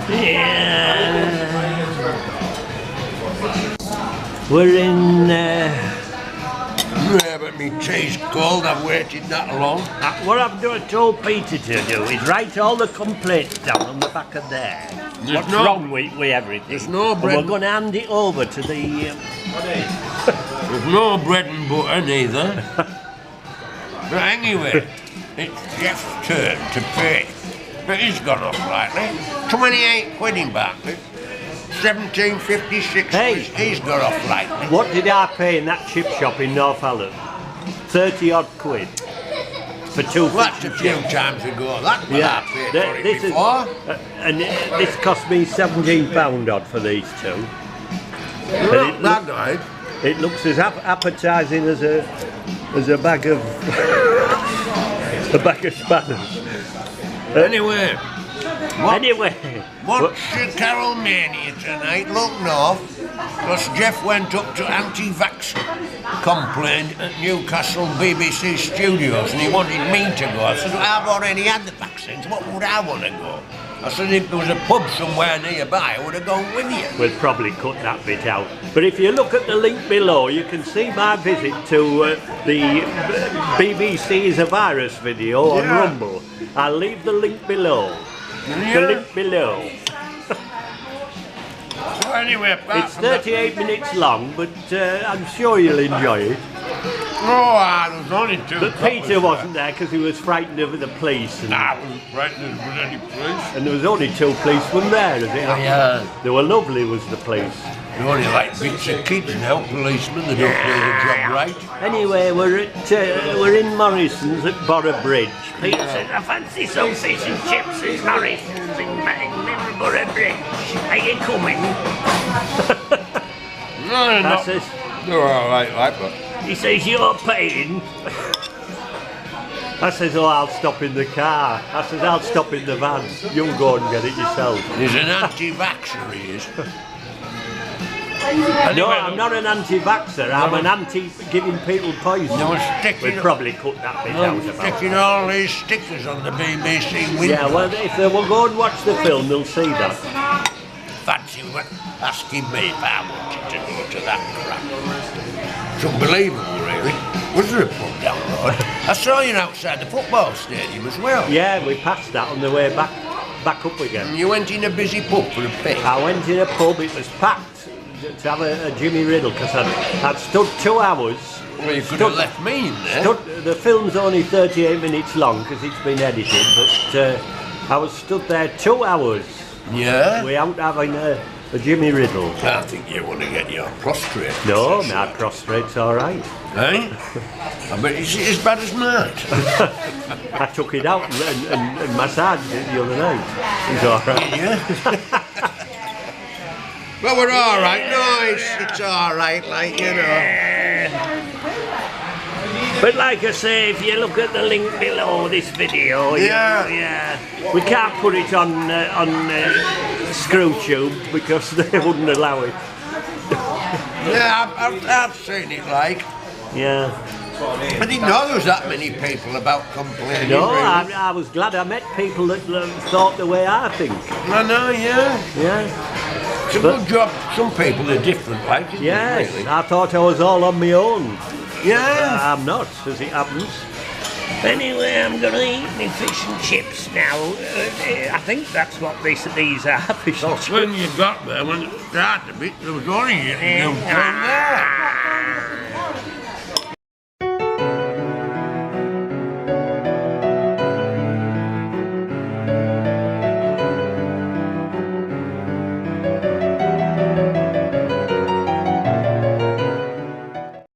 Yeah. We're in... Yeah, but me tea's cold, I've waited that long. What I've told Peter to do is write all the complaints down on the back of there. What's wrong with everything. There's no bread. And we're going to hand it over to the... There's no bread and butter neither. But anyway, it's Geoff's turn to pay. But he's gone up slightly. 28 quid in back. 17.56. Hey. He's got off slightly. What did I pay in that chip shop in Northallerton? 30 odd quid. For two Well, that's a few times ago. That's what I paid for it before. And this cost me £17 odd for these two. Not that right. It looks as appetising as a bag of spanners. Anyway, what's your Carol Mania tonight? Look north, because Geoff went up to anti-vax complaint at Newcastle BBC Studios and he wanted me to go. I said, well, I've already had the vaccines, what would I want to go? I said, if there was a pub somewhere nearby, I would have gone with you. We'll probably cut that bit out. But if you look at the link below, you can see my visit to the BBC is a virus video on Rumble. I'll leave the link below. The link below. So anyway, it's 38 minutes long, but I'm sure you'll enjoy it. Oh, there was only two. But Peter wasn't there because he was frightened of the police. And I wasn't frightened of any police. And there was only two policemen there, as it happened. Yeah. They were lovely, was the police. They're only like bits of kids now, policemen. They don't do the job right. Anyway, we're in Morrisons at Borough Bridge. Peter said, I fancy some fish and chips at Morrisons in Borough Bridge. Are you coming? No, they're not. Says, they're all right, but... He says, you're paying. I says, oh, I'll stop in the car. I says, I'll stop in the van. You'll go and get it yourself. He's an anti-vaxxer, he is. No, I'm not an anti-vaxxer. I'm an anti-giving people poison. We'd probably cut that bit out about sticking all these stickers on the BBC window. Yeah, well, if they will go and watch the film, they'll see that. Fancy asking me if I wanted to go to that crap. It's unbelievable, really. Was there a pub down the road? I saw you outside the football stadium as well. Yeah, we passed that on the way back up again. And you went in a busy pub for a pick? I went in a pub, it was packed to have a Jimmy Riddle because I'd stood 2 hours. Well, you could have left me in there. The film's only 38 minutes long because it's been edited, but I was stood there 2 hours. Yeah? Without having a Jimmy Riddle. I think you want to get your prostrate. No, my prostrate's all right. Eh? I bet it's as bad as mine. I took it out and massaged it the other night. It's all right. Yeah. Well, we're all right. No, it's all right, like, you know. But like I say, if you look at the link below this video, we can't put it on ScrewTube because they wouldn't allow it. Yeah, I've seen it, like. Yeah. I didn't know there was that many people about complaining. No, really. I was glad I met people that thought the way I think. I know, yeah. Yeah. It's a good job. Some people are different, like, isn't yes, it, really? I thought I was all on my own. Yeah. I'm not, as it happens. Anyway, I'm going to eat my fish and chips now. I think that's what these are, fish and chips. When you got there, when it started a bit, there was only you there.